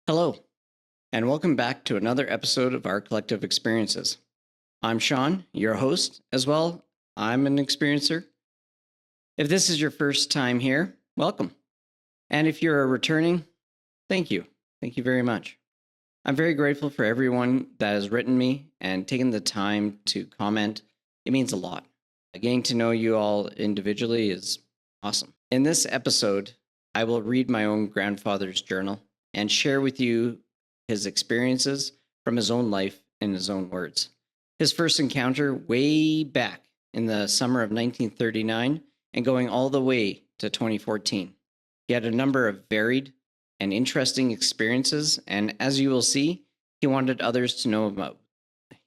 Hello, and welcome back to another episode of our collective experiences. I'm Sean, your host, as well. I'm an experiencer. If this is your first time here, welcome. And if you're a returning, thank you. Thank you very much. I'm very grateful for everyone that has written me and taken the time to comment. It means a lot. Getting to know you all individually is awesome. In this episode, I will read my own grandfather's journal and share with you his experiences from his own life in his own words. His first encounter way back in the summer of 1939 and going all the way to 2014. He had a number of varied and interesting experiences, and as you will see, he wanted others to know about.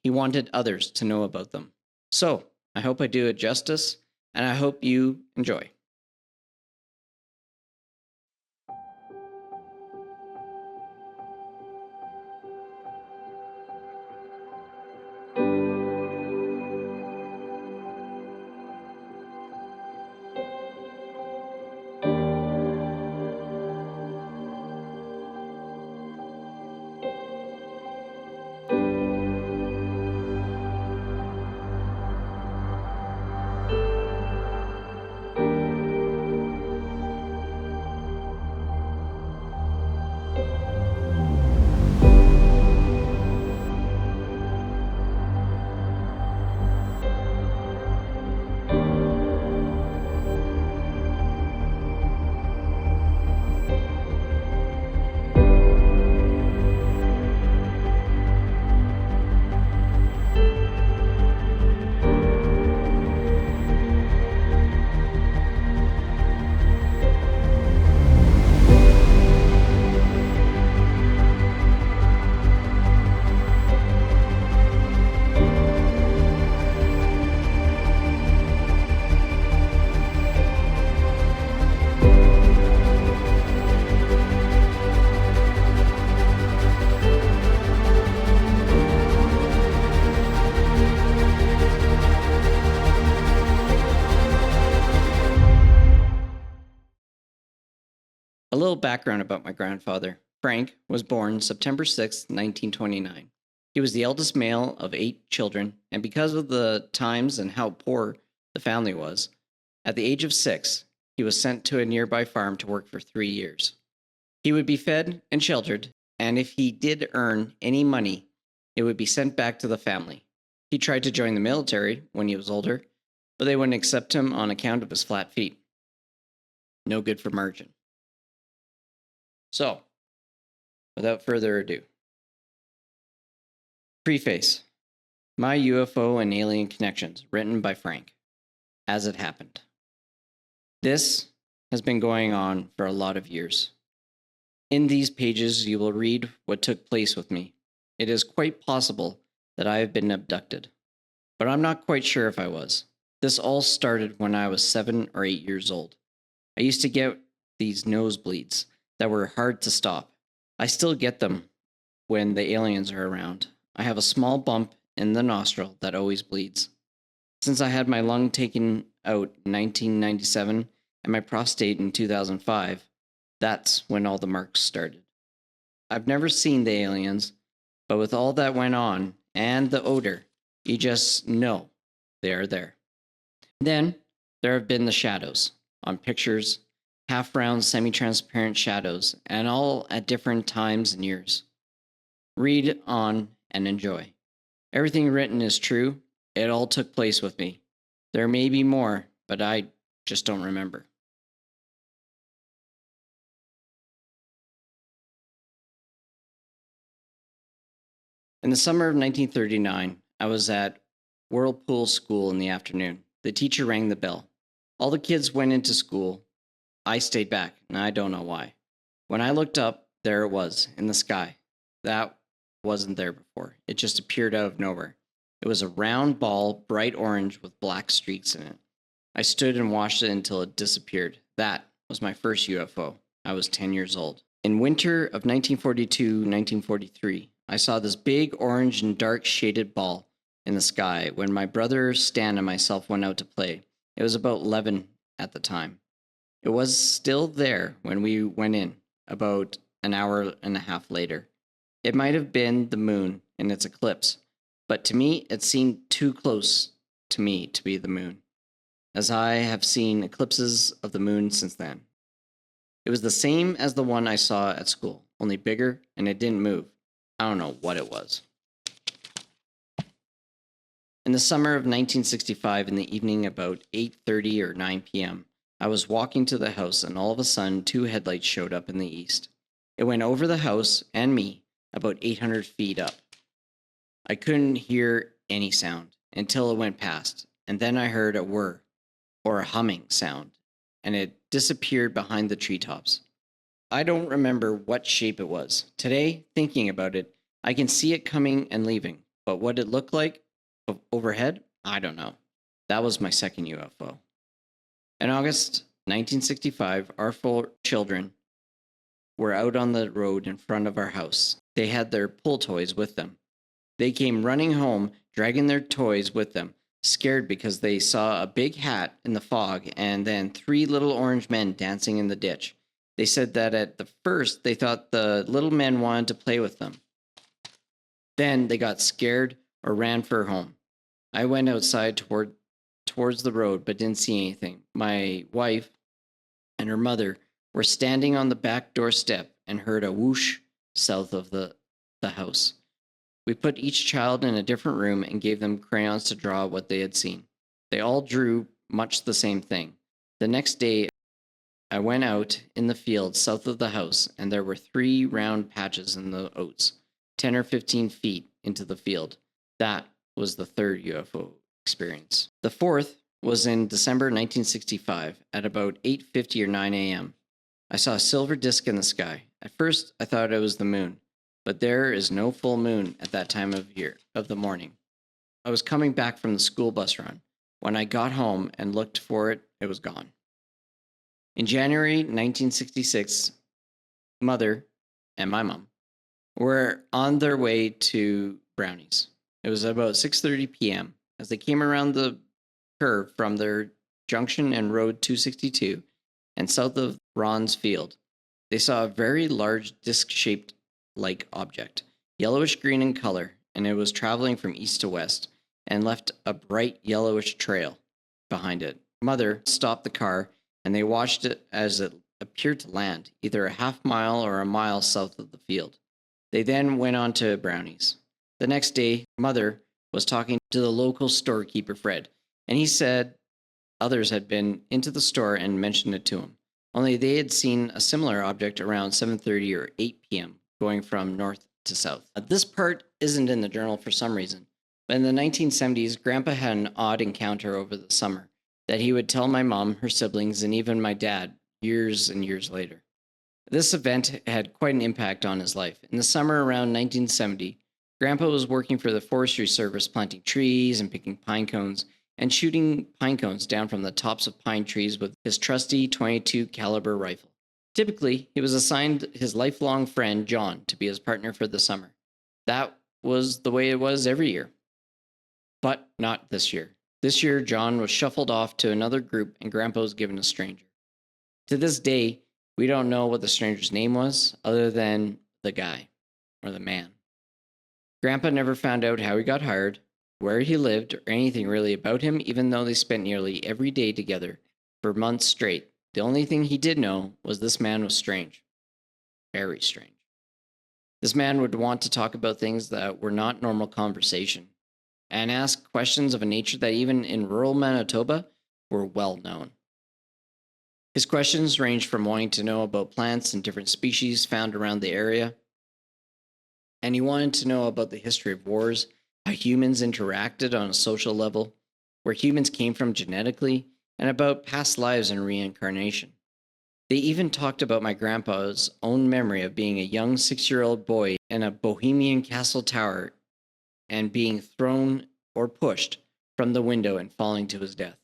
them. So, I hope I do it justice, and I hope you enjoy. A little background about my grandfather. Frank was born September 6, 1929. He was the eldest male of 8 children, and because of the times and how poor the family was, at the age of 6, he was sent to a nearby farm to work for 3 years. He would be fed and sheltered, and if he did earn any money, it would be sent back to the family. He tried to join the military when he was older, but they wouldn't accept him on account of his flat feet. No good for margin. So, without further ado, preface: My UFO and Alien Connections, written by Frank, as it happened. This has been going on for a lot of years. In these pages, you will read what took place with me. It is quite possible that I have been abducted, but I'm not quite sure if I was. This all started when I was 7 or 8 years old. I used to get these nosebleeds that were hard to stop. I still get them when the aliens are around. I have a small bump in the nostril that always bleeds. Since I had my lung taken out in 1997 and my prostate in 2005, that's when all the marks started. I've never seen the aliens, but with all that went on and the odor, you just know they are there. Then there have been the shadows on pictures, half-round, semi-transparent shadows, and all at different times and years. Read on and enjoy. Everything written is true. It all took place with me. There may be more, but I just don't remember. In the summer of 1939, I was at Whirlpool School in the afternoon. The teacher rang the bell. All the kids went into school. I stayed back, and I don't know why. When I looked up, there it was, in the sky. That wasn't there before. It just appeared out of nowhere. It was a round ball, bright orange with black streaks in it. I stood and watched it until it disappeared. That was my first UFO. I was 10 years old. In winter of 1942-1943, I saw this big orange and dark shaded ball in the sky when my brother Stan and myself went out to play. It was about 11 at the time. It was still there when we went in, about an hour and a half later. It might have been the moon in its eclipse, but to me, it seemed too close to me to be the moon, as I have seen eclipses of the moon since then. It was the same as the one I saw at school, only bigger, and it didn't move. I don't know what it was. In the summer of 1965, in the evening about 8:30 or 9 p.m., I was walking to the house, and all of a sudden, two headlights showed up in the east. It went over the house and me about 800 feet up. I couldn't hear any sound until it went past, and then I heard a whir or a humming sound, and it disappeared behind the treetops. I don't remember what shape it was. Today, thinking about it, I can see it coming and leaving, but what it looked like overhead, I don't know. That was my second UFO. In August 1965, our four children were out on the road in front of our house. They had their pull toys with them. They came running home, dragging their toys with them, scared because they saw a big hat in the fog and then three little orange men dancing in the ditch. They said that at the first they thought the little men wanted to play with them. Then they got scared or ran for home. I went outside towards the road but didn't see anything. My wife and her mother were standing on the back doorstep and heard a whoosh south of the house. We put each child in a different room and gave them crayons to draw what they had seen. They all drew much the same thing. The next day, I went out in the field south of the house, and there were three round patches in the oats, 10 or 15 feet into the field. That was the third UFO experience. The fourth was in December 1965 at about 8:50 or 9 a.m. I saw a silver disc in the sky. At first, I thought it was the moon, but there is no full moon at that time of the morning. I was coming back from the school bus run. When I got home and looked for it, it was gone. In January 1966, mother and my mom were on their way to Brownies. It was about 6:30 p.m. As they came around the curve from their junction and Road 262 and south of Ron's Field, they saw a very large disc-shaped like object, yellowish green in color, and it was traveling from east to west and left a bright yellowish trail behind it. Mother stopped the car and they watched it as it appeared to land, either a half mile or a mile south of the field. They then went on to Brownies. The next day, Mother was talking to the local storekeeper, Fred, and he said others had been into the store and mentioned it to him. Only they had seen a similar object around 7:30 or 8 p.m. going from north to south. This part isn't in the journal for some reason, but in the 1970s, Grandpa had an odd encounter over the summer that he would tell my mom, her siblings, and even my dad years and years later. This event had quite an impact on his life. In the summer around 1970, Grandpa was working for the Forestry Service planting trees and picking pine cones and shooting pine cones down from the tops of pine trees with his trusty .22 caliber rifle. Typically, he was assigned his lifelong friend, John, to be his partner for the summer. That was the way it was every year. But not this year. This year, John was shuffled off to another group and Grandpa was given a stranger. To this day, we don't know what the stranger's name was, other than the guy, or the man. Grandpa never found out how he got hired, where he lived, or anything really about him, even though they spent nearly every day together for months straight. The only thing he did know was this man was strange. Very strange. This man would want to talk about things that were not normal conversation, and ask questions of a nature that even in rural Manitoba were well known. His questions ranged from wanting to know about plants and different species found around the area, and he wanted to know about the history of wars, how humans interacted on a social level, where humans came from genetically, and about past lives and reincarnation. They even talked about my grandpa's own memory of being a young 6-year-old boy in a Bohemian castle tower and being thrown or pushed from the window and falling to his death.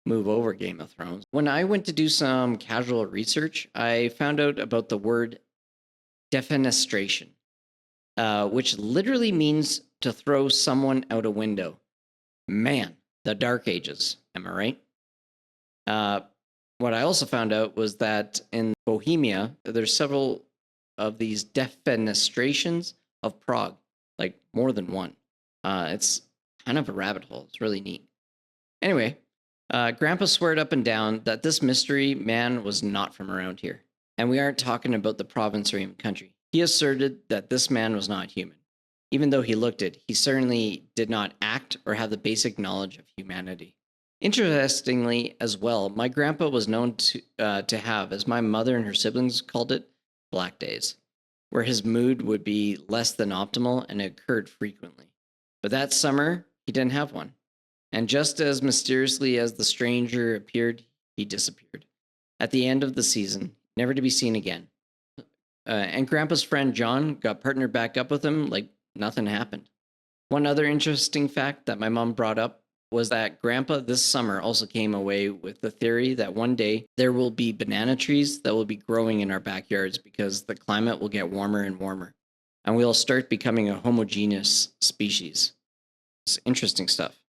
Move over, Game of Thrones. When I went to do some casual research, I found out about the word defenestration, which literally means to throw someone out a window. Man, the Dark Ages, am I right? What I also found out was that in Bohemia, there's several of these defenestrations of Prague, like more than one. It's kind of a rabbit hole. It's really neat. Anyway, Grandpa sweared up and down that this mystery man was not from around here. And we aren't talking about the province or even country. He asserted that this man was not human. Even though he looked it, he certainly did not act or have the basic knowledge of humanity. Interestingly, as well, my grandpa was known to have, as my mother and her siblings called it, black days, where his mood would be less than optimal and it occurred frequently. But that summer, he didn't have one. And just as mysteriously as the stranger appeared, he disappeared. At the end of the season, never to be seen again. And Grandpa's friend John got partnered back up with him like nothing happened. One other interesting fact that my mom brought up was that Grandpa this summer also came away with the theory that one day there will be banana trees that will be growing in our backyards because the climate will get warmer and warmer, and we'll start becoming a homogeneous species. It's interesting stuff.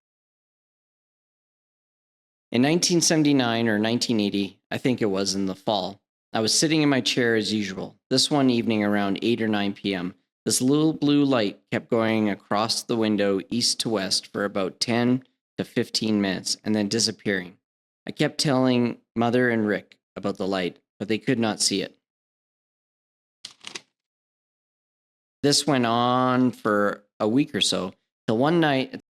In 1979 or 1980, I think it was in the fall, I was sitting in my chair as usual. This one evening around 8 or 9 p.m., this little blue light kept going across the window east to west for about 10 to 15 minutes and then disappearing. I kept telling Mother and Rick about the light, but they could not see it. This went on for a week or so, till one night I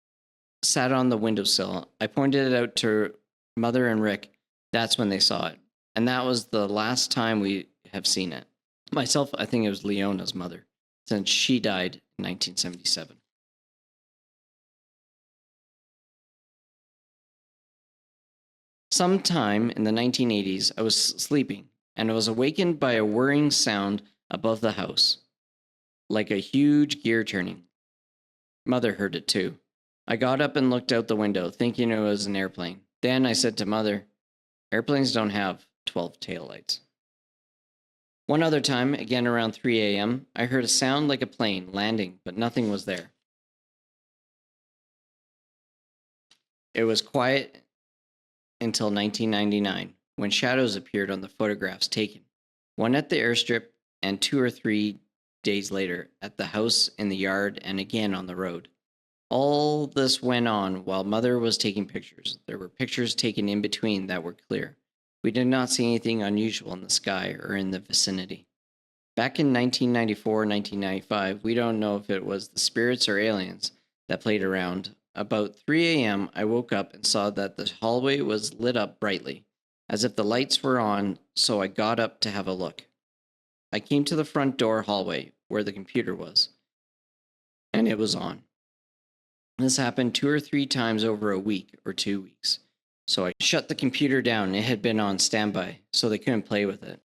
sat on the windowsill. I pointed it out to Mother and Rick. That's when they saw it. And that was the last time we have seen it. Myself, I think it was Leona's mother, since she died in 1977. Sometime in the 1980s, I was sleeping, and I was awakened by a whirring sound above the house, like a huge gear turning. Mother heard it too. I got up and looked out the window, thinking it was an airplane. Then I said to Mother, "Airplanes don't have 12 taillights." One other time, again around 3 a.m., I heard a sound like a plane landing, but nothing was there. It was quiet until 1999, when shadows appeared on the photographs taken, one at the airstrip and 2 or 3 days later at the house in the yard and again on the road. All this went on while Mother was taking pictures. There were pictures taken in between that were clear. We did not see anything unusual in the sky or in the vicinity. Back in 1994, 1995, we don't know if it was the spirits or aliens that played around. About 3 a.m., I woke up and saw that the hallway was lit up brightly, as if the lights were on, so I got up to have a look. I came to the front door hallway, where the computer was, and it was on. This happened 2 or 3 times over a week or 2 weeks. So I shut the computer down. It had been on standby, so they couldn't play with it.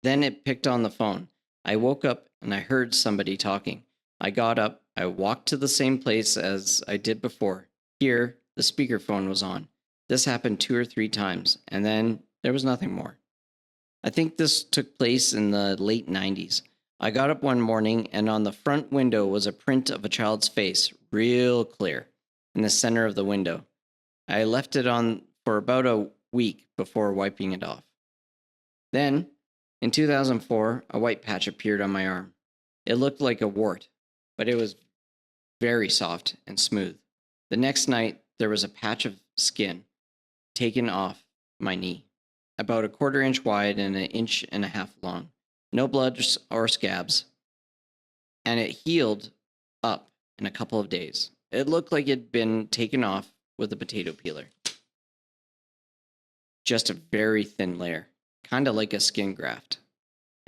Then it picked on the phone. I woke up and I heard somebody talking. I got up. I walked to the same place as I did before. Here, the speakerphone was on. This happened 2 or 3 times, and then there was nothing more. I think this took place in the late 90s. I got up one morning, and on the front window was a print of a child's face, real clear, in the center of the window. I left it on for about a week before wiping it off. Then, in 2004, a white patch appeared on my arm. It looked like a wart, but it was very soft and smooth. The next night, there was a patch of skin taken off my knee, about 1/4 inch wide and 1.5 inches long. No blood or scabs, and it healed up in a couple of days. It looked like it had been taken off with a potato peeler. Just a very thin layer, kind of like a skin graft.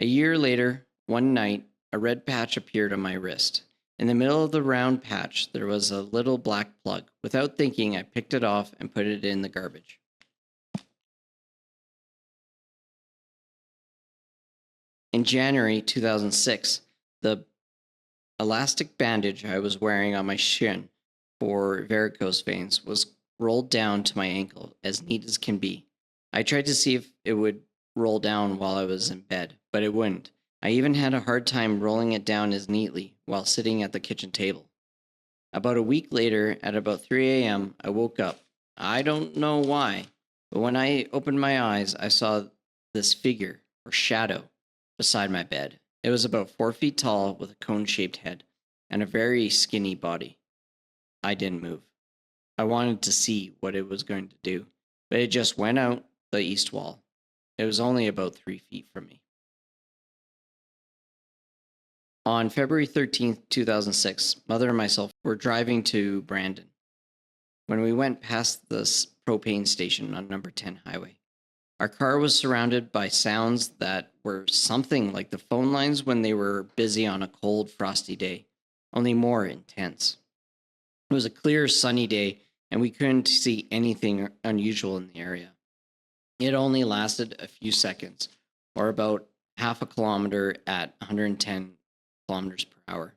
A year later, one night, a red patch appeared on my wrist. In the middle of the round patch, there was a little black plug. Without thinking, I picked it off and put it in the garbage. In January 2006, the elastic bandage I was wearing on my shin for varicose veins was rolled down to my ankle, as neat as can be. I tried to see if it would roll down while I was in bed, but it wouldn't. I even had a hard time rolling it down as neatly while sitting at the kitchen table. About a week later, at about 3 a.m., I woke up. I don't know why, but when I opened my eyes, I saw this figure, or shadow, beside my bed. It was about 4 feet tall with a cone-shaped head and a very skinny body. I didn't move. I wanted to see what it was going to do, but it just went out the east wall. It was only about 3 feet from me. On February 13th, 2006, Mother and myself were driving to Brandon. When we went past the propane station on number 10 highway, our car was surrounded by sounds that were something like the phone lines when they were busy on a cold, frosty day, only more intense. It was a clear, sunny day, and we couldn't see anything unusual in the area. It only lasted a few seconds, or about half a kilometer at 110 kilometers per hour.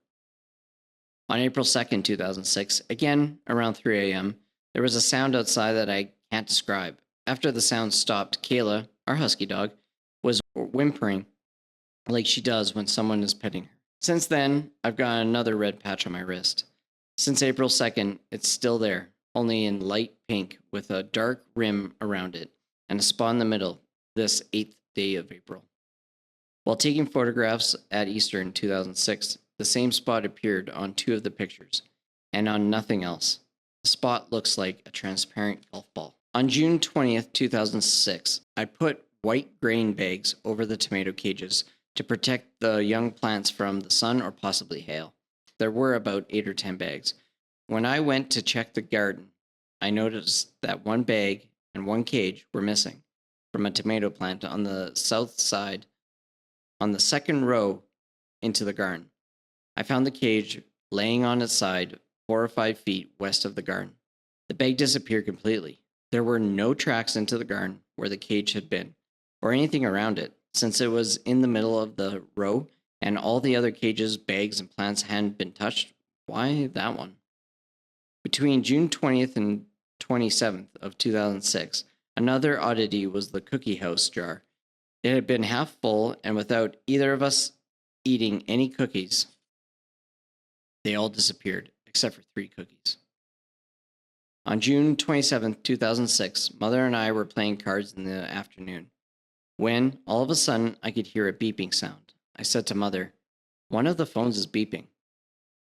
On April 2nd, 2006, again around 3 a.m., there was a sound outside that I can't describe. After the sound stopped, Kayla, our husky dog, was whimpering like she does when someone is petting her. Since then, I've got another red patch on my wrist. Since April 2nd, it's still there, only in light pink with a dark rim around it and a spot in the middle this 8th day of April. While taking photographs at Easter in 2006, the same spot appeared on 2 of the pictures and on nothing else. The spot looks like a transparent golf ball. On June 20th, 2006, I put white grain bags over the tomato cages to protect the young plants from the sun or possibly hail. There were about 8 or 10 bags. When I went to check the garden, I noticed that 1 bag and 1 cage were missing from a tomato plant on the south side, on the second row into the garden. I found the cage laying on its side 4 or 5 feet west of the garden. The bag disappeared completely. There were no tracks into the garden where the cage had been, or anything around it, since it was in the middle of the row and all the other cages, bags, and plants hadn't been touched. Why that one? Between June 20th and 27th of 2006, another oddity was the cookie house jar. It had been half full, and without either of us eating any cookies, they all disappeared, except for 3 cookies. On June 27th, 2006, Mother and I were playing cards in the afternoon, when, all of a sudden, I could hear a beeping sound. I said to Mother, "One of the phones is beeping."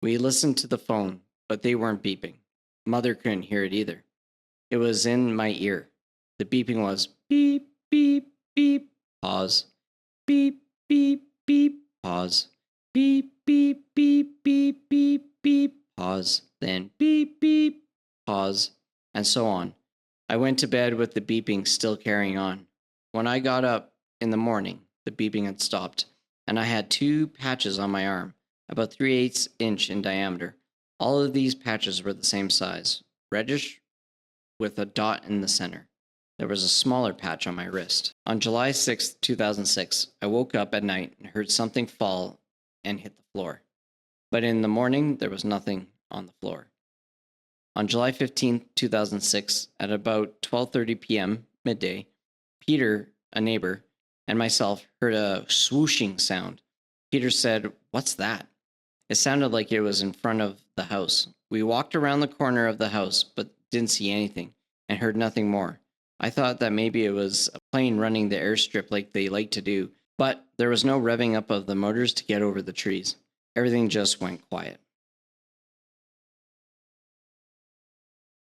We listened to the phone, but they weren't beeping. Mother couldn't hear it either. It was in my ear. The beeping was beep, beep, beep, pause, beep, beep, beep, pause, beep, beep, beep, beep, beep, beep, pause, then beep, beep, pause, and so on. I went to bed with the beeping still carrying on. When I got up in the morning, the beeping had stopped, and I had 2 patches on my arm, about 3/8 inch in diameter. All of these patches were the same size, reddish with a dot in the center. There was a smaller patch on my wrist. On July 6th, 2006, I woke up at night and heard something fall and hit the floor. But in the morning, there was nothing on the floor. On July 15th, 2006, at about 12:30 p.m., midday, Peter, a neighbor, and myself heard a swooshing sound. Peter said, "What's that?" It sounded like it was in front of the house. We walked around the corner of the house, but didn't see anything, and heard nothing more. I thought that maybe it was a plane running the airstrip like they like to do, but there was no revving up of the motors to get over the trees. Everything just went quiet.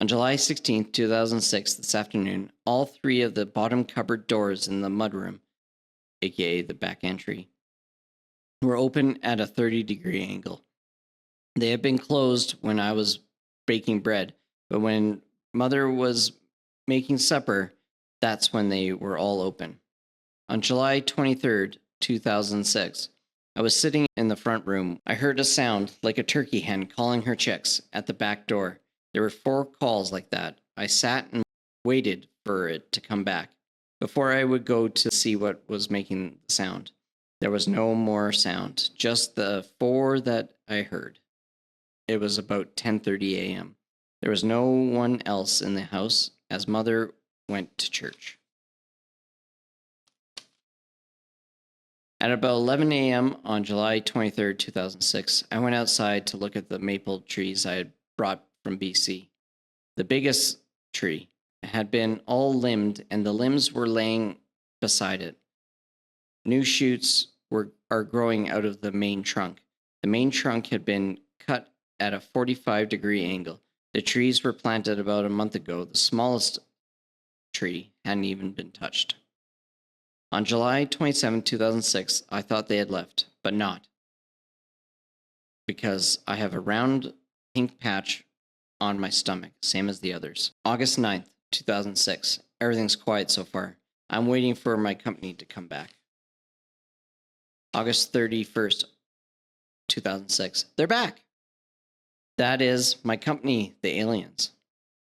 On July 16th, 2006, this afternoon, all 3 of the bottom cupboard doors in the mudroom, aka the back entry, were open at a 30-degree angle. They had been closed when I was baking bread, but when Mother was making supper, that's when they were all open. On July 23rd, 2006, I was sitting in the front room. I heard a sound like a turkey hen calling her chicks at the back door. There were 4 calls like that. I sat and waited for it to come back before I would go to see what was making the sound. There was no more sound, just the 4 that I heard. It was about 10:30 a.m. There was no one else in the house as Mother went to church. At about 11 a.m. on July 23rd, 2006, I went outside to look at the maple trees I had brought from BC. The biggest tree had been all limbed, and the limbs were laying beside it. New shoots were are growing out of the main trunk. The main trunk had been cut at a 45-degree angle. The trees were planted about a month ago. The smallest tree hadn't even been touched. On July 27, 2006, I thought they had left, but not, because I have a round pink patch on my stomach, same as the others. August 9th, 2006. Everything's quiet so far. I'm waiting for my company to come back. August 31st, 2006. They're back. That is my company, the aliens.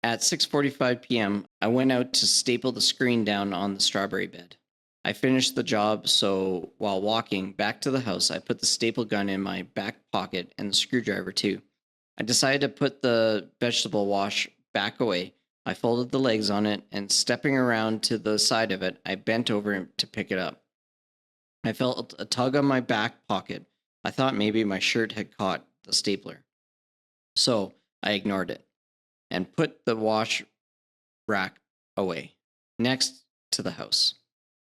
At 6:45 p.m., I went out to staple the screen down on the strawberry bed. I finished the job, so while walking back to the house, I put the staple gun in my back pocket and the screwdriver too. I decided to put the vegetable wash back away. I folded the legs on it, and stepping around to the side of it, I bent over to pick it up. I felt a tug on my back pocket. I thought maybe my shirt had caught the stapler. So I ignored it and put the wash rack away, next to the house.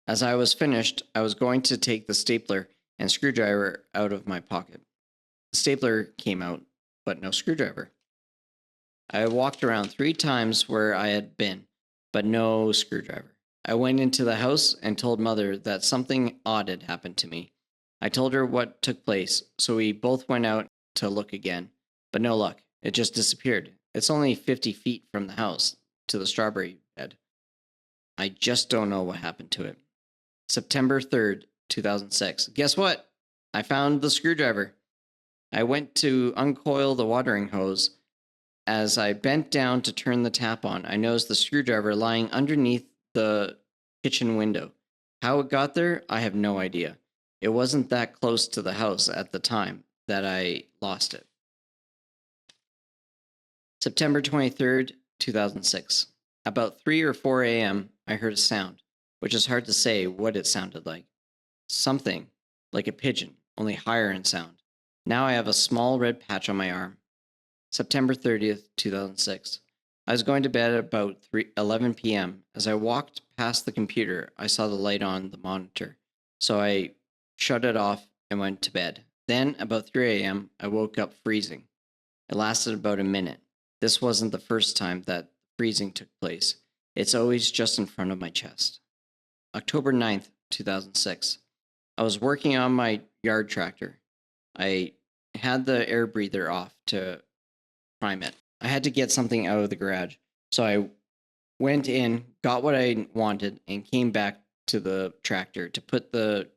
As I was finished, I was going to take the stapler and screwdriver out of my pocket. The stapler came out, but no screwdriver. I walked around 3 times where I had been, but no screwdriver. I went into the house and told Mother that something odd had happened to me. I told her what took place, so we both went out to look again, but no luck. It just disappeared. It's only 50 feet from the house to the strawberry bed. I just don't know what happened to it. September 3rd, 2006. Guess what? I found the screwdriver. I went to uncoil the watering hose. As I bent down to turn the tap on, I noticed the screwdriver lying underneath the kitchen window. How it got there, I have no idea. It wasn't that close to the house at the time that I lost it. September 23rd, 2006. About 3 or 4 a.m., I heard a sound, which is hard to say what it sounded like. Something like a pigeon, only higher in sound. Now I have a small red patch on my arm. September 30th, 2006. I was going to bed at about 11 p.m. As I walked past the computer, I saw the light on the monitor, so I shut it off and went to bed. Then, about 3 a.m., I woke up freezing. It lasted about a minute. This wasn't the first time that freezing took place. It's always just in front of my chest. October 9th, 2006. I was working on my yard tractor. I had the air breather off to prime it. I had to get something out of the garage, so I went in, got what I wanted, and came back to the tractor to put the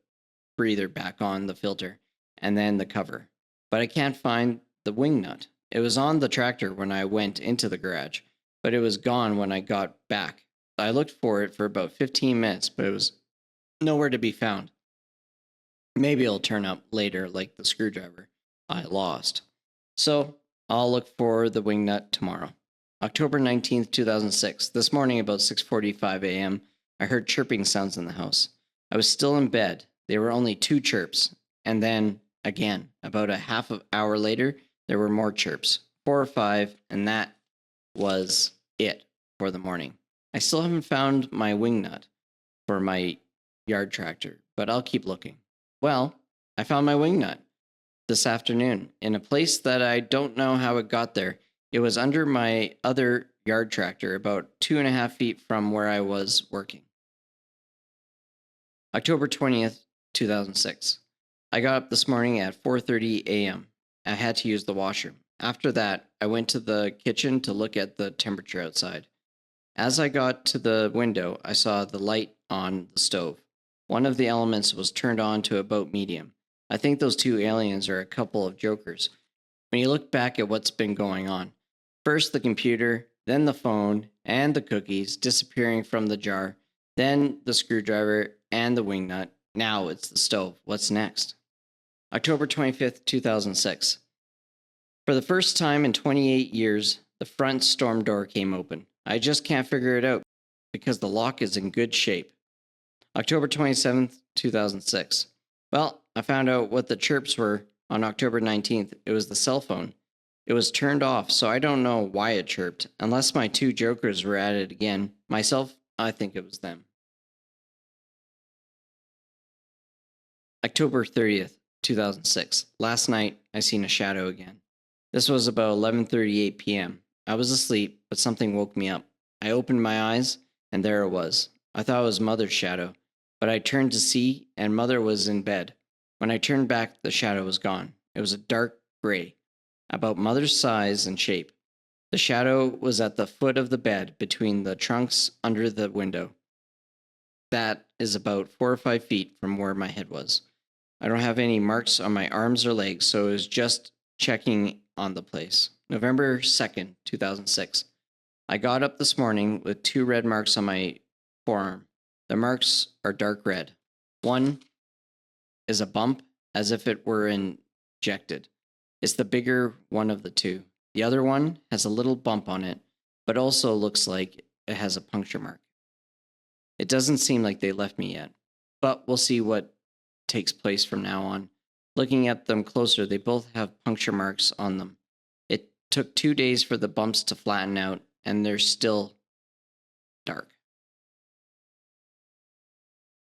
breather back on the filter and then the cover. But I can't find the wing nut. It was on the tractor when I went into the garage, but it was gone when I got back. I looked for it for about 15 minutes, but it was nowhere to be found. Maybe it'll turn up later like the screwdriver I lost. So I'll look for the wing nut tomorrow. October 19th, 2006. This morning about 6:45 a.m., I heard chirping sounds in the house. I was still in bed. There were only 2 chirps. And then, again, about a half an hour later, there were more chirps. 4 or 5, and that was it for the morning. I still haven't found my wing nut for my yard tractor, but I'll keep looking. Well, I found my wing nut this afternoon in a place that I don't know how it got there. It was under my other yard tractor, about 2.5 feet from where I was working. October 20th, 2006. I got up this morning at 4:30 a.m. I had to use the washroom. After that, I went to the kitchen to look at the temperature outside. As I got to the window, I saw the light on the stove. One of the elements was turned on to about medium. I think those 2 aliens are a couple of jokers. When you look back at what's been going on, first the computer, then the phone, and the cookies disappearing from the jar, then the screwdriver and the wing nut. Now it's the stove. What's next? October 25th, 2006. For the first time in 28 years, the front storm door came open. I just can't figure it out because the lock is in good shape. October 27th, 2006. Well, I found out what the chirps were on October 19th. It was the cell phone. It was turned off, so I don't know why it chirped. Unless my 2 jokers were at it again. Myself, I think it was them. October 30th, 2006. Last night, I seen a shadow again. This was about 11:38 p.m. I was asleep, but something woke me up. I opened my eyes, and there it was. I thought it was Mother's shadow, but I turned to see, and Mother was in bed. When I turned back, the shadow was gone. It was a dark gray, about Mother's size and shape. The shadow was at the foot of the bed, between the trunks under the window. That is about 4 or 5 feet from where my head was. I don't have any marks on my arms or legs, so it was just checking on the place. November 2nd, 2006. I got up this morning with 2 red marks on my forearm. The marks are dark red. One is a bump, as if it were injected. It's the bigger one of the two. The other one has a little bump on it, but also looks like it has a puncture mark. It doesn't seem like they left me yet, but we'll see what takes place from now on. Looking at them closer, they both have puncture marks on them. It took 2 days for the bumps to flatten out, and they're still dark.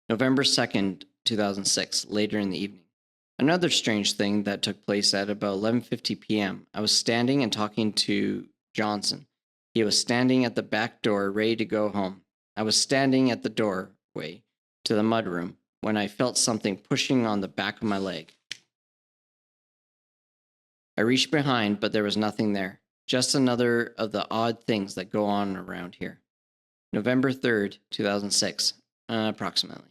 November 2nd, 2006, later in the evening. Another strange thing that took place at about 11:50 p.m. I was standing and talking to Johnson. He was standing at the back door, ready to go home. I was standing at the doorway to the mudroom when I felt something pushing on the back of my leg. I reached behind, but there was nothing there. Just another of the odd things that go on around here. November 3rd, 2006, approximately.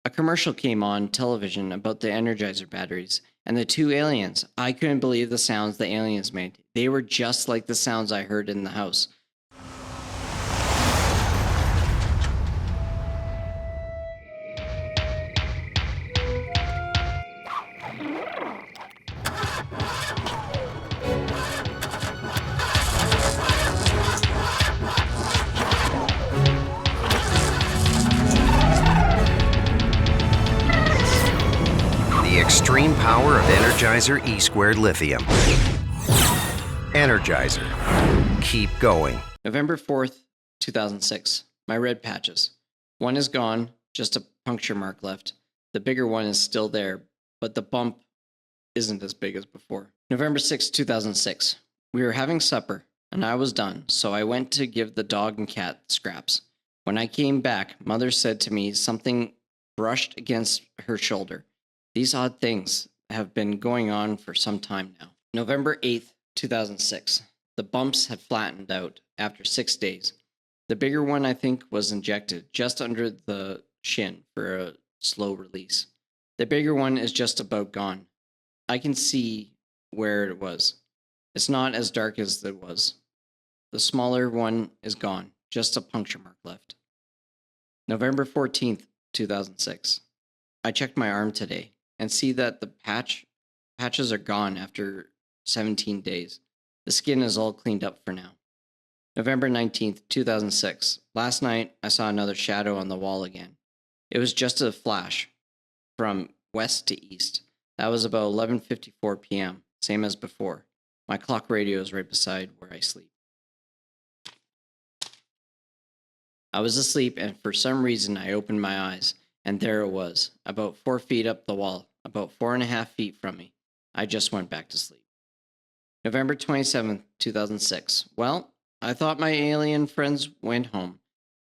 A commercial came on television about the Energizer batteries and the 2 aliens. I couldn't believe the sounds the aliens made. They were just like the sounds I heard in the house. The extreme power of Energizer E-squared lithium. Energizer. Keep going. November 4th, 2006. My red patches. One is gone, just a puncture mark left. The bigger one is still there, but the bump isn't as big as before. November 6th, 2006. We were having supper, and I was done, so I went to give the dog and cat scraps. When I came back, Mother said to me something brushed against her shoulder. These odd things have been going on for some time now. November 8th, 2006. The bumps had flattened out after 6 days. The bigger one, I think, was injected just under the shin for a slow release. The bigger one is just about gone. I can see where it was. It's not as dark as it was. The smaller one is gone, just a puncture mark left. November 14th, 2006. I checked my arm today and see that the patches are gone after 17 days. The skin is all cleaned up for now. November 19th, 2006. Last night, I saw another shadow on the wall again. It was just a flash from west to east. That was about 11:54 p.m., same as before. My clock radio is right beside where I sleep. I was asleep, and for some reason, I opened my eyes, and there it was, about 4 feet up the wall, about 4.5 feet from me. I just went back to sleep. November 27th, 2006. Well, I thought my alien friends went home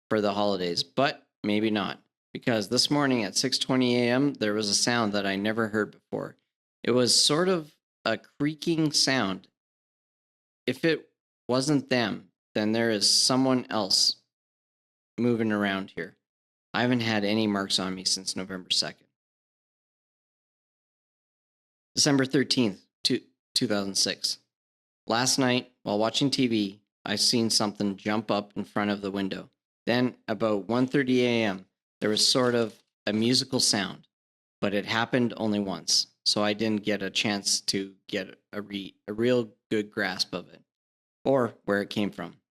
for the holidays, but maybe not, because this morning at 6:20 a.m., there was a sound that I never heard before. It was sort of a creaking sound. If it wasn't them, then there is someone else moving around here. I haven't had any marks on me since November 2nd. December 13th, 2006. Last night, while watching TV, I seen something jump up in front of the window. Then, about 1:30 a.m., there was sort of a musical sound, but it happened only once, so I didn't get a chance to get a real good grasp of it, or where it came from.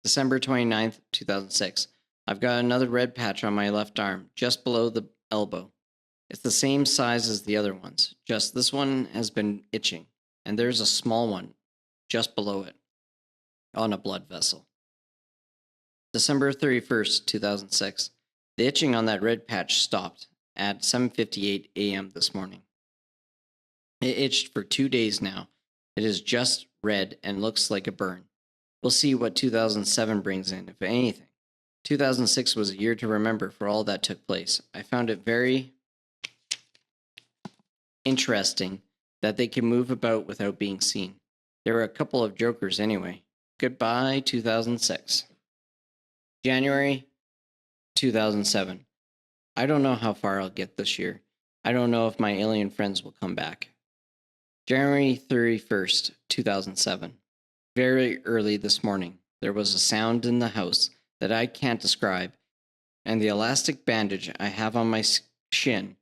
December 29th, 2006. I've got another red patch on my left arm, just below the elbow. It's the same size as the other ones, just this one has been itching, and there's a small one just below it, on a blood vessel. December 31st, 2006. The itching on that red patch stopped, at 7:58 a.m. this morning. It itched for 2 days now. It is just red and looks like a burn. We'll see what 2007 brings in, if anything. 2006 was a year to remember for all that took place. I found it very interesting that they can move about without being seen. There were a couple of jokers anyway. Goodbye, 2006. January 2007. I don't know how far I'll get this year. I don't know if my alien friends will come back. January 31st, 2007. Very early this morning, there was a sound in the house that I can't describe, and the elastic bandage I have on my shin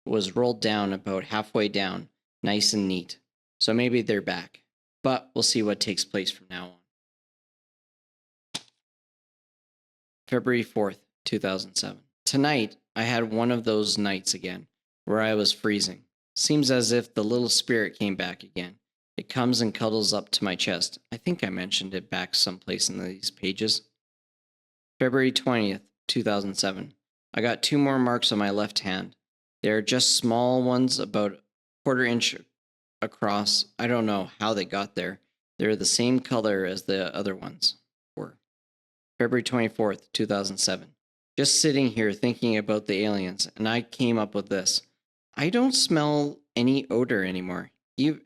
was rolled down about halfway down, nice and neat. So maybe they're back. But we'll see what takes place from now on. February 4th, 2007. Tonight, I had one of those nights again, where I was freezing. Seems as if the little spirit came back again. It comes and cuddles up to my chest. I think I mentioned it back someplace in these pages. February 20th, 2007. I got 2 more marks on my left hand. They are just small ones, about a quarter inch across. I don't know how they got there. They're the same color as the other ones were. February 24th, 2007. Just sitting here thinking about the aliens, and I came up with this. I don't smell any odor anymore.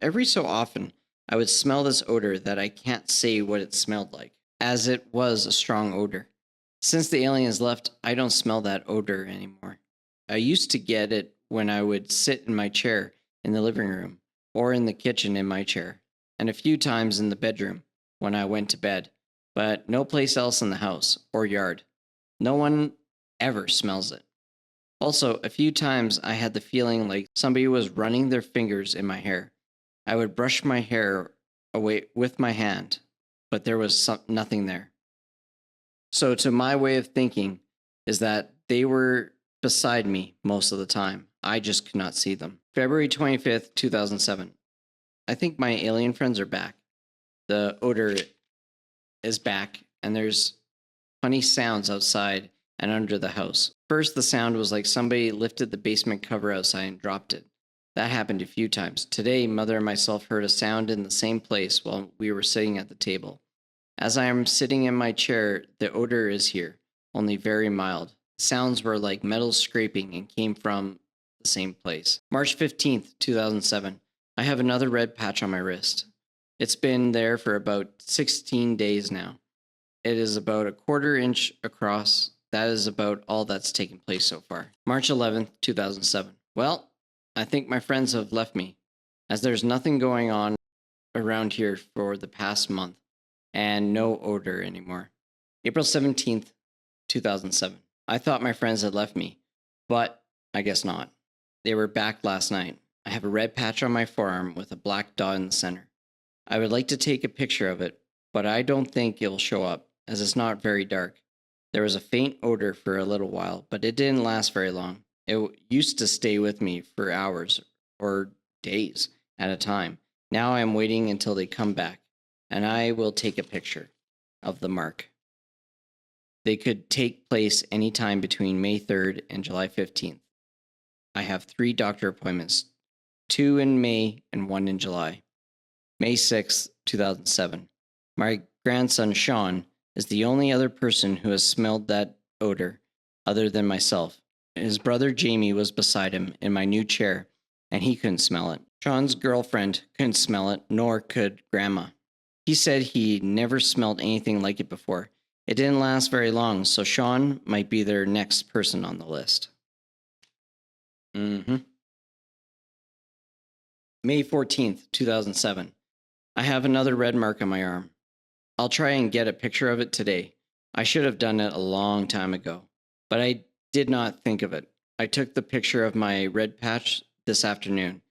Every so often, I would smell this odor that I can't say what it smelled like, as it was a strong odor. Since the aliens left, I don't smell that odor anymore. I used to get it when I would sit in my chair in the living room, or in the kitchen in my chair, and a few times in the bedroom when I went to bed, but no place else in the house or yard. No one ever smells it. Also, a few times I had the feeling like somebody was running their fingers in my hair. I would brush my hair away with my hand, but there was nothing there. So, to my way of thinking, is that they were beside me most of the time. I just could not see them. February 25th, 2007. I think my alien friends are back. The odor is back, and there's funny sounds outside and under the house. First, the sound was like somebody lifted the basement cover outside and dropped it. That happened a few times. Today, Mother and myself heard a sound in the same place while we were sitting at the table. As I am sitting in my chair, the odor is here, only very mild. Sounds were like metal scraping and came from the same place. March 15th, 2007. I have another red patch on my wrist. It's been there for about 16 days now. It is about a quarter inch across. That is about all that's taken place so far. March 11th, 2007. Well, I think my friends have left me, as there's nothing going on around here for the past month, and no odor anymore. April 17th, 2007. I thought my friends had left me, but I guess not. They were back last night. I have a red patch on my forearm with a black dot in the center. I would like to take a picture of it, but I don't think it'll show up, as it's not very dark. There was a faint odor for a little while, but it didn't last very long. It used to stay with me for hours or days at a time. Now I'm waiting until they come back, and I will take a picture of the mark. They could take place any time between May 3rd and July 15th. I have 3 doctor appointments, 2 in May and 1 in July. May 6th, 2007. My grandson Sean is the only other person who has smelled that odor other than myself. His brother Jamie was beside him in my new chair, and he couldn't smell it. Sean's girlfriend couldn't smell it, nor could Grandma. He said he never smelled anything like it before. It didn't last very long, so Sean might be their next person on the list. May 14th, 2007. I have another red mark on my arm. I'll try and get a picture of it today. I should have done it a long time ago, but I did not think of it. I took the picture of my red patch this afternoon.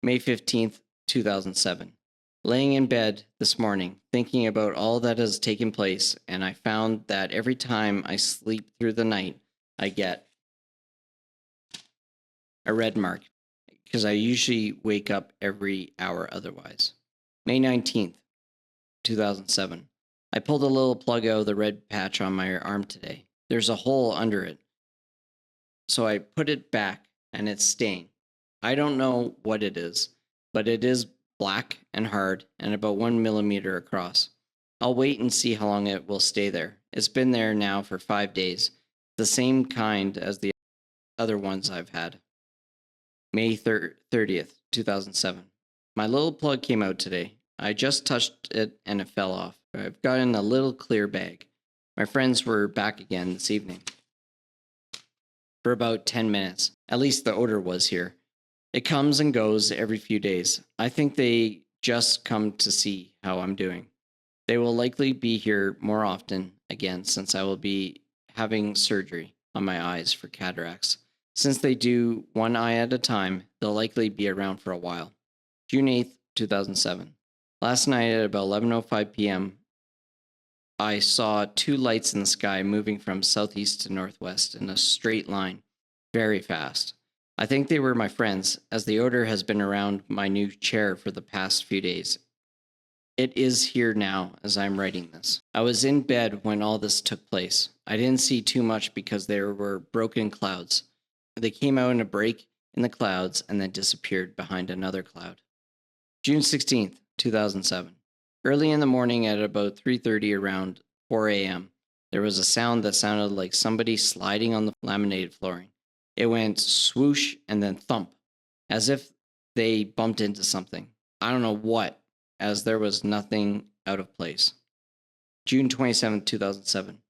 May 15th, 2007. Laying in bed this morning, thinking about all that has taken place, and I found that every time I sleep through the night, I get a red mark, because I usually wake up every hour otherwise. May 19th, 2007. I pulled a little plug out of the red patch on my arm today. There's a hole under it. so I put it back and it's staying. I don't know what it is, but it is black and hard and about 1 millimeter across. I'll wait and see how long it will stay there. It's been there now for 5 days, the same kind as the other ones I've had. May 30th, 2007. My little plug came out today. I just touched it and it fell off. I've got in a little clear bag. My friends were back again this evening for about 10 minutes. At least the odor was here. It comes and goes every few days. I think they just come to see how I'm doing. They will likely be here more often again since I will be having surgery on my eyes for cataracts. Since they do one eye at a time, they'll likely be around for a while. June 8th, 2007. Last night at about 11:05 p.m., I saw two lights in the sky moving from southeast to northwest in a straight line, very fast. I think they were my friends, as the odor has been around my new chair for the past few days. It is here now as I'm writing this. I was in bed when all this took place. I didn't see too much because there were broken clouds. They came out in a break in the clouds and then disappeared behind another cloud. June 16th, 2007. Early in the morning at about 3:30 around 4 a.m., there was a sound that sounded like somebody sliding on the laminated flooring. It went swoosh and then thump, as if they bumped into something. I don't know what, as there was nothing out of place. June 27th, 2007.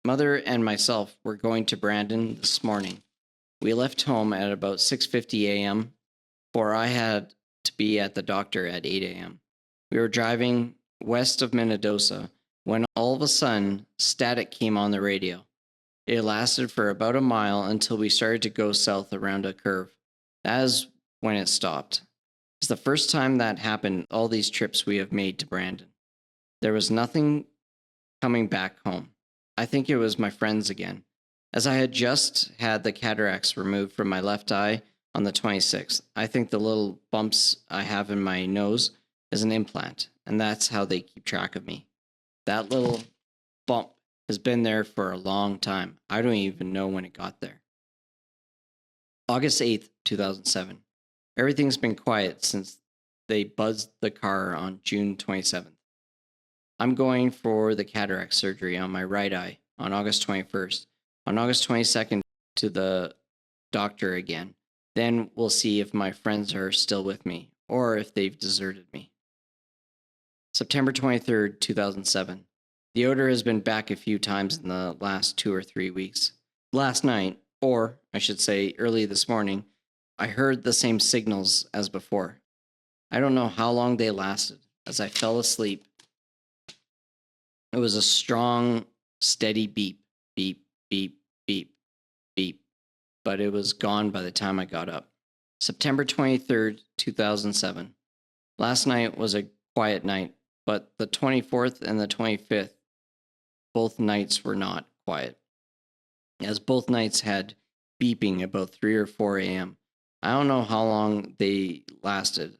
Mother and myself were going to Brandon this morning. We left home at about 6:50 a.m., for I had to be at the doctor at 8 a.m. We were driving west of Minnedosa when all of a sudden static came on the radio. It lasted for about a mile until we started to go south around a curve. That is when it stopped. It's the first time that happened all these trips we have made to Brandon. There was nothing coming back home. I think it was my friends again, as I had just had the cataracts removed from my left eye on the 26th. I think the little bumps I have in my nose is an implant, and that's how they keep track of me. That little bump has been there for a long time. I don't even know when it got there. August 8th, 2007. Everything's been quiet since they buzzed the car on June 27th. I'm going for the cataract surgery on my right eye on August 21st. On August 22nd, to the doctor again. Then we'll see if my friends are still with me or if they've deserted me. September 23rd, 2007. The odor has been back a few times in the last 2 or 3 weeks. Last night, or I should say early this morning, I heard the same signals as before. I don't know how long they lasted. As I fell asleep, it was a strong, steady beep, beep, beep, beep, beep, but it was gone by the time I got up. September 23rd, 2007. Last night was a quiet night, but the 24th and the 25th, both nights were not quiet, as both nights had beeping about 3 or 4 a.m. I don't know how long they lasted.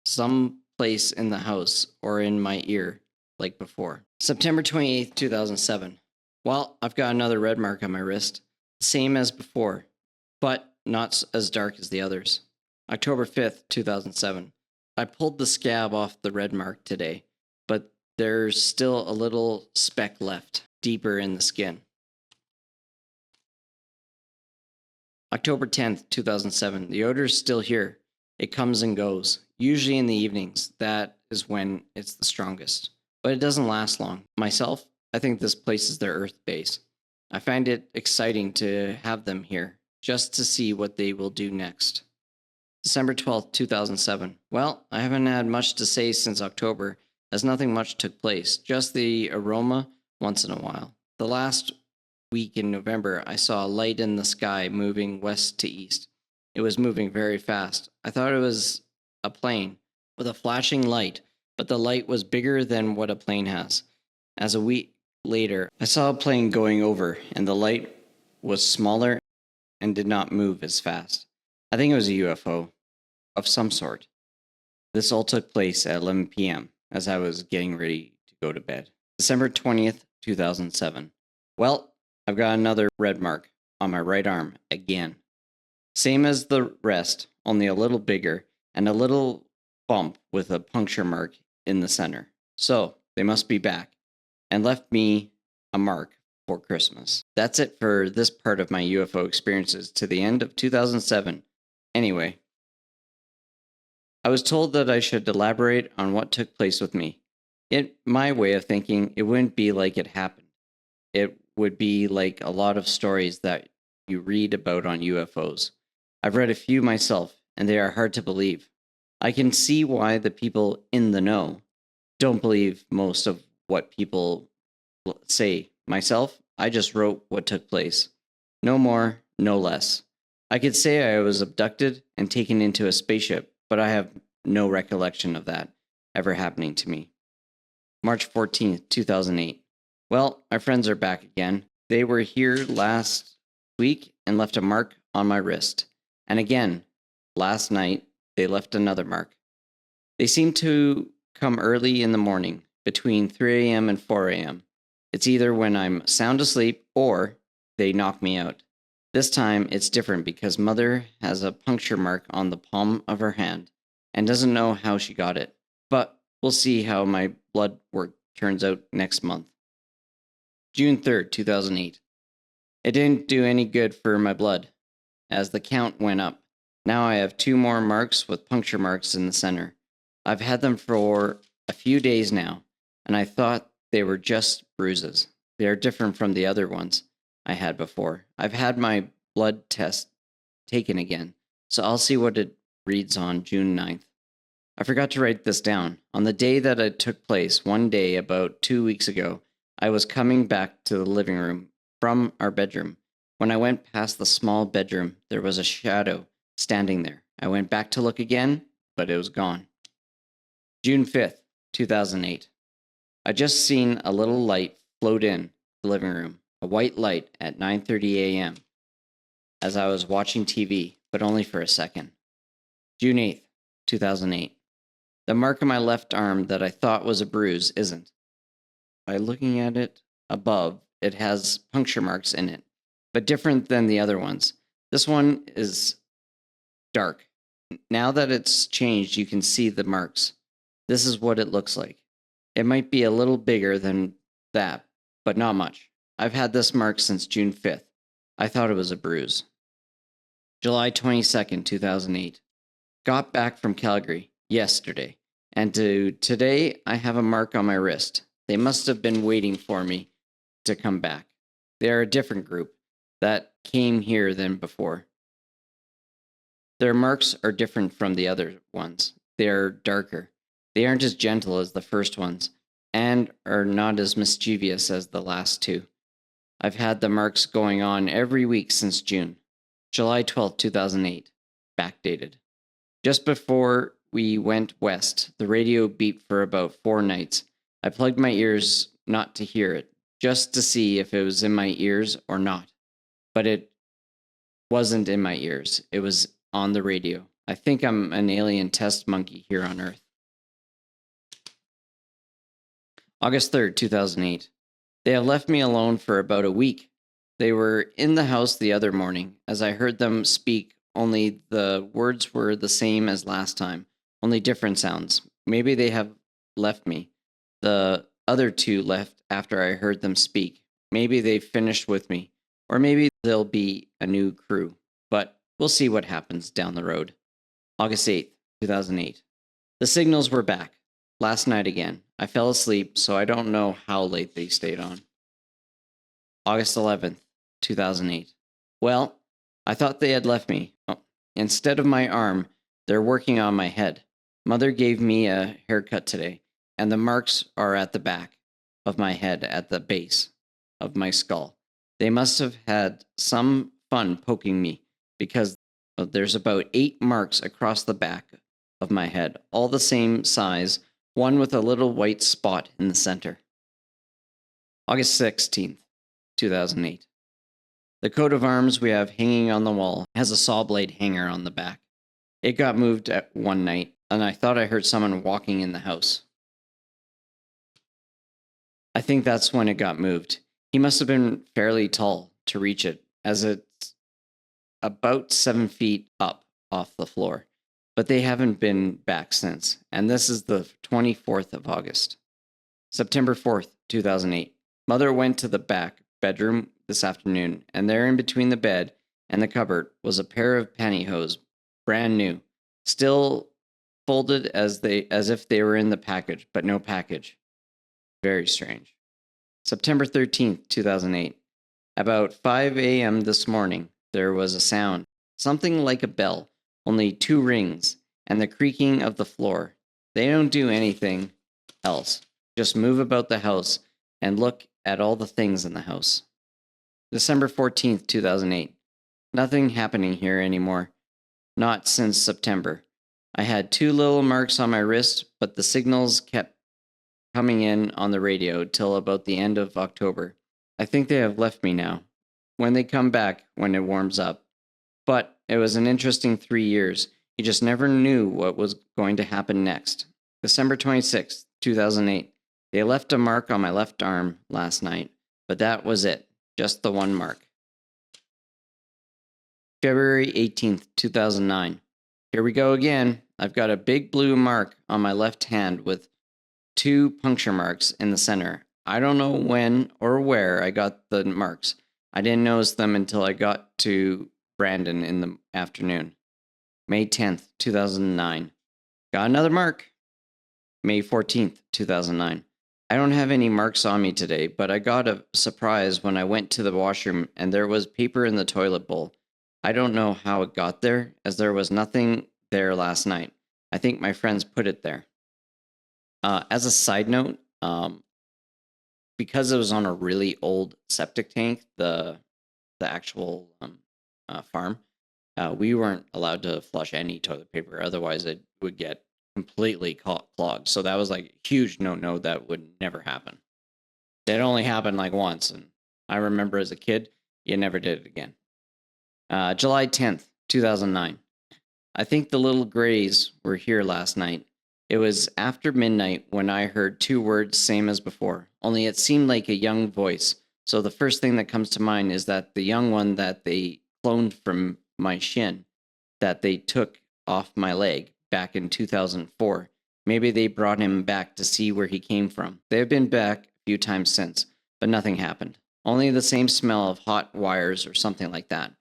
Some place in the house or in my ear, like before. September 28th, 2007. Well, I've got another red mark on my wrist, same as before, but not as dark as the others. October 5th, 2007. I pulled the scab off the red mark today, but there's still a little speck left, deeper in the skin. October 10th, 2007. The odor's still here. It comes and goes, usually in the evenings. That is when it's the strongest. But it doesn't last long. Myself, I think this place is their Earth base. I find it exciting to have them here, just to see what they will do next. December 12th, 2007. Well, I haven't had much to say since October, as nothing much took place, just the aroma once in a while. The last week in November, I saw a light in the sky moving west to east. It was moving very fast. I thought it was a plane with a flashing light, but the light was bigger than what a plane has. As a week later, I saw a plane going over, and the light was smaller and did not move as fast. I think it was a UFO of some sort. This all took place at 11 p.m. as I was getting ready to go to bed. December 20th, 2007. Well, I've got another red mark on my right arm again. Same as the rest, only a little bigger, and a little bump with a puncture mark in the center. So they must be back and left me a mark for Christmas. That's it for this part of my UFO experiences to the end of 2007. Anyway, I was told that I should elaborate on what took place with me. In my way of thinking, it wouldn't be like it happened. It would be like a lot of stories that you read about on UFOs. I've read a few myself, and they are hard to believe. I can see why the people in the know don't believe most of what people say. Myself, I just wrote what took place. No more, no less. I could say I was abducted and taken into a spaceship, but I have no recollection of that ever happening to me. March 14th, 2008. Well, my friends are back again. They were here last week and left a mark on my wrist. And again, last night, they left another mark. They seem to come early in the morning, between 3 a.m. and 4 a.m. It's either when I'm sound asleep or they knock me out. This time, it's different because Mother has a puncture mark on the palm of her hand and doesn't know how she got it. But we'll see how my blood work turns out next month. June 3rd, 2008. It didn't do any good for my blood, as the count went up. Now I have 2 more marks with puncture marks in the center. I've had them for a few days now, and I thought they were just bruises. They are different from the other ones I had before. I've had my blood test taken again, so I'll see what it reads on June 9th. I forgot to write this down. On the day that it took place, one day about 2 weeks ago, I was coming back to the living room from our bedroom. When I went past the small bedroom, there was a shadow standing there. I went back to look again, but it was gone. June 5th, 2008. I just seen a little light float in the living room, a white light at 9:30 a.m. as I was watching TV, but only for a second. June 8th, 2008. The mark on my left arm that I thought was a bruise isn't. By looking at it above, it has puncture marks in it, but different than the other ones. This one is dark. Now that it's changed, you can see the marks. This is what it looks like. It might be a little bigger than that, but not much. I've had this mark since June 5th. I thought it was a bruise. July 22nd, 2008. Got back from Calgary yesterday, and today I have a mark on my wrist. They must have been waiting for me to come back. They are a different group that came here than before. Their marks are different from the other ones. They are darker. They aren't as gentle as the first ones, and are not as mischievous as the last 2. I've had the marks going on every week since June. July 12th, 2008. Backdated. Just before we went west, the radio beeped for about 4 nights. I plugged my ears not to hear it, just to see if it was in my ears or not. But it wasn't in my ears. It was on the radio. I think I'm an alien test monkey here on Earth. August 3rd, 2008. They have left me alone for about a week. They were in the house the other morning as I heard them speak, only the words were the same as last time, only different sounds. Maybe they have left me. The other 2 left after I heard them speak. Maybe they finished with me, or maybe there'll be a new crew, but we'll see what happens down the road. August 8th, 2008. The signals were back. Last night again. I fell asleep, so I don't know how late they stayed on. August 11th, 2008. Well, I thought they had left me. Oh, instead of my arm, they're working on my head. Mother gave me a haircut today, and the marks are at the back of my head at the base of my skull. They must have had some fun poking me because there's about 8 marks across the back of my head, all the same size, one with a little white spot in the center. August 16th, 2008. The coat of arms we have hanging on the wall has a saw blade hanger on the back. It got moved at one night, and I thought I heard someone walking in the house. I think that's when it got moved. He must have been fairly tall to reach it, as it's about 7 feet up off the floor, but they haven't been back since. And this is the 24th of August. September 4th, 2008. Mother went to the back bedroom this afternoon, and there in between the bed and the cupboard was a pair of pantyhose, brand new, still folded as if they were in the package, but no package. Very strange. September 13th, 2008. About 5 a.m. this morning, there was a sound, something like a bell, only 2 rings, and the creaking of the floor. They don't do anything else, just move about the house and look at all the things in the house. December 14th, 2008. Nothing happening here anymore. Not since September. I had 2 little marks on my wrist, but the signals kept coming in on the radio till about the end of October. I think they have left me now. When they come back, when it warms up. But it was an interesting 3 years. You just never knew what was going to happen next. December 26th, 2008. They left a mark on my left arm last night, but that was it. Just the one mark. February 18th, 2009. Here we go again. I've got a big blue mark on my left hand with 2 puncture marks in the center. I don't know when or where I got the marks. I didn't notice them until I got to Brandon in the afternoon. May 10th, 2009. Got another mark. May 14th, 2009. I don't have any marks on me today, but I got a surprise when I went to the washroom and there was paper in the toilet bowl. I don't know how it got there, as there was nothing there last night. I think my friends put it there. As a side note, because it was on a really old septic tank, the actual farm, we weren't allowed to flush any toilet paper. Otherwise, it would get completely clogged. So that was like a huge no-no that would never happen. It only happened like once, and I remember as a kid, you never did it again. July 10th, 2009. I think the little Grays were here last night. It was after midnight when I heard 2 words same as before, only it seemed like a young voice. So the first thing that comes to mind is that the young one that they cloned from my shin, that they took off my leg back in 2004. Maybe they brought him back to see where he came from. They have been back a few times since, but nothing happened. Only the same smell of hot wires or something like that.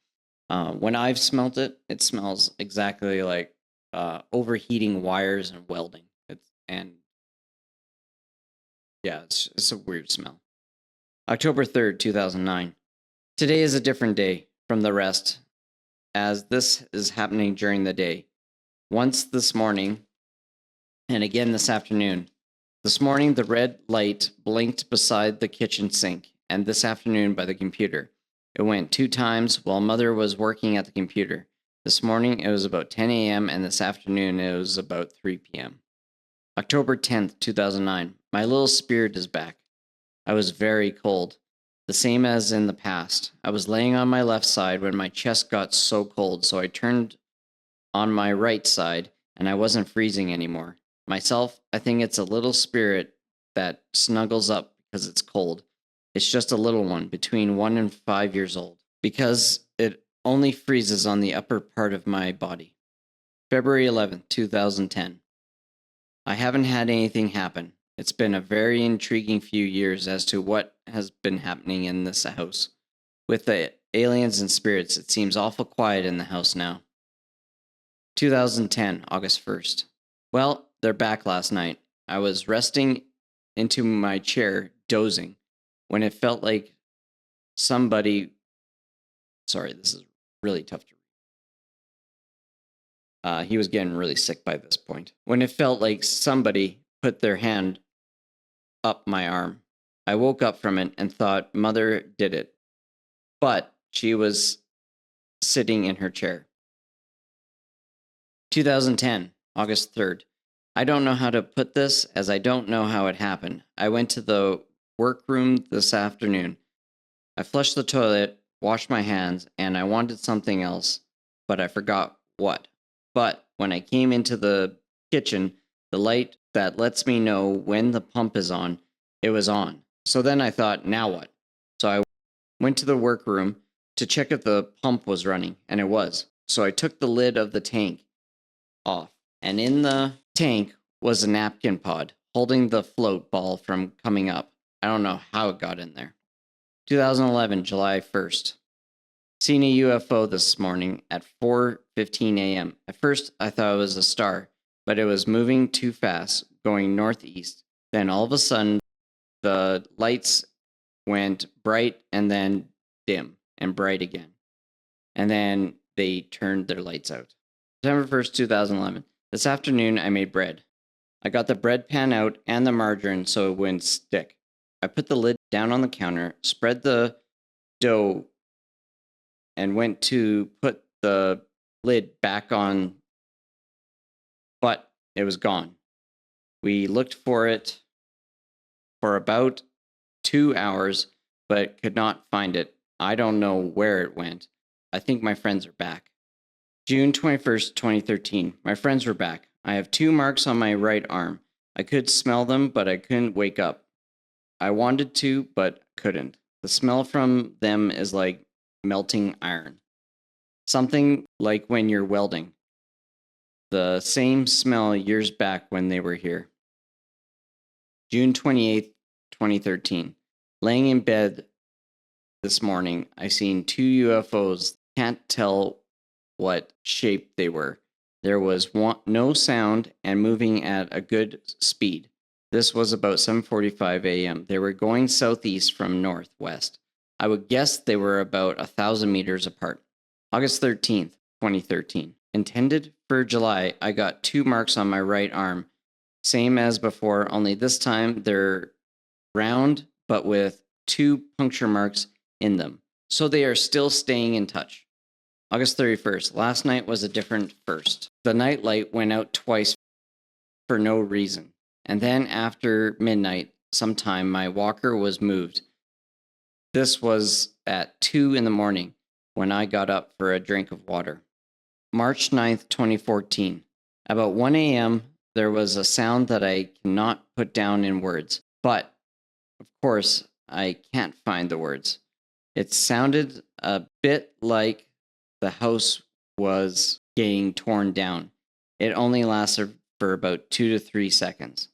When I've smelt it, it smells exactly like overheating wires and welding. It's a weird smell. October 3rd, 2009. Today is a different day from the rest, as this is happening during the day. Once this morning, and again this afternoon. This morning, the red light blinked beside the kitchen sink, and this afternoon by the computer. It went 2 times while Mother was working at the computer. This morning, it was about 10 a.m., and this afternoon, it was about 3 p.m. October 10th, 2009. My little spirit is back. I was very cold, the same as in the past. I was laying on my left side when my chest got so cold, so I turned on my right side, and I wasn't freezing anymore. Myself, I think it's a little spirit that snuggles up because it's cold. It's just a little one, between 1 and 5 years old, because it only freezes on the upper part of my body. February 11th, 2010. I haven't had anything happen. It's been a very intriguing few years as to what has been happening in this house. With the aliens and spirits, it seems awful quiet in the house now. 2010, August 1st. Well, they're back last night. I was resting into my chair, dozing, when it felt like somebody... Sorry, this is really tough to read. He was getting really sick by this point. When it felt like somebody put their hand up my arm. I woke up from it and thought Mother did it. But she was sitting in her chair. 2010, August 3rd. I don't know how to put this, as I don't know how it happened. I went to the workroom this afternoon. I flushed the toilet, washed my hands, and I wanted something else, but I forgot what. But when I came into the kitchen, the light that lets me know when the pump is on, it was on. So then I thought, now what? So I went to the workroom to check if the pump was running, and it was. So I took the lid of the tank off, and in the tank was a napkin pod holding the float ball from coming up. I don't know how it got in there. 2011, July 1st. Seen a UFO this morning at 4:15 a.m. At first, I thought it was a star, but it was moving too fast, going northeast. Then all of a sudden, the lights went bright and then dim and bright again. And then they turned their lights out. September 1st, 2011. This afternoon, I made bread. I got the bread pan out and the margarine so it wouldn't stick. I put the lid down on the counter, spread the dough, and went to put the lid back on, but it was gone. We looked for it for about 2 hours, but could not find it. I don't know where it went. I think my friends are back. June 21st, 2013. My friends were back. I have 2 marks on my right arm. I could smell them, but I couldn't wake up. I wanted to, but couldn't. The smell from them is like melting iron. Something like when you're welding. The same smell years back when they were here. June 28th, 2013. Laying in bed this morning, I seen 2 UFOs. Can't tell what shape they were. There was no sound and moving at a good speed. This was about 7:45 a.m. They were going southeast from northwest. I would guess they were about 1,000 meters apart. August 13th, 2013. Intended for July, I got 2 marks on my right arm. Same as before, only this time they're round, but with 2 puncture marks in them. So they are still staying in touch. August 31st. Last night was a different first. The night light went out twice for no reason. And then after midnight, sometime, my walker was moved. This was at 2 in the morning when I got up for a drink of water. March 9th, 2014. About 1 a.m., there was a sound that I cannot put down in words. But, of course, I can't find the words. It sounded a bit like the house was getting torn down. It only lasted for about 2 to 3 seconds.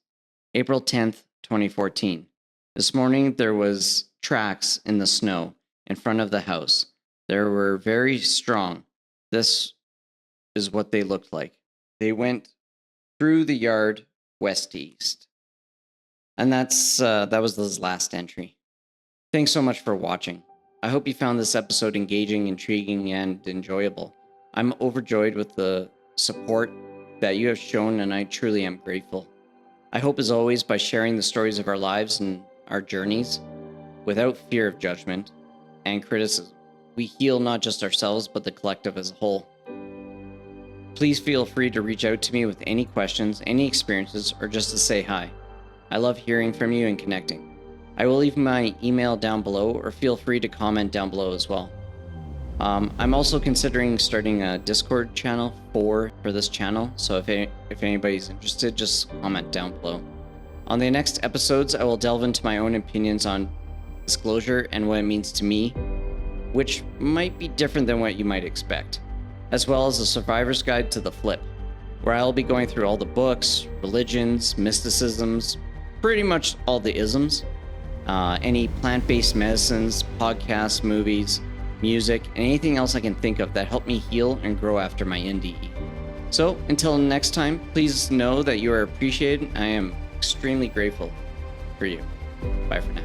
April 10th, 2014. This morning there was tracks in the snow in front of the house. They were very strong. This is what they looked like. They went through the yard west to east. And that was his last entry. Thanks so much for watching. I hope you found this episode engaging, intriguing, and enjoyable. I'm overjoyed with the support that you have shown, and I truly am grateful. I hope, as always, by sharing the stories of our lives and our journeys, without fear of judgment and criticism, we heal not just ourselves, but the collective as a whole. Please feel free to reach out to me with any questions, any experiences, or just to say hi. I love hearing from you and connecting. I will leave my email down below, or feel free to comment down below as well. I'm also considering starting a Discord channel for this channel, so if anybody's interested, just comment down below. On the next episodes, I will delve into my own opinions on disclosure and what it means to me, which might be different than what you might expect, as well as a survivor's guide to the flip, where I'll be going through all the books, religions, mysticisms, pretty much all the isms, any plant-based medicines, podcasts, movies, music, and anything else I can think of that helped me heal and grow after my NDE. So, until next time, please know that you are appreciated. I am extremely grateful for you. Bye for now.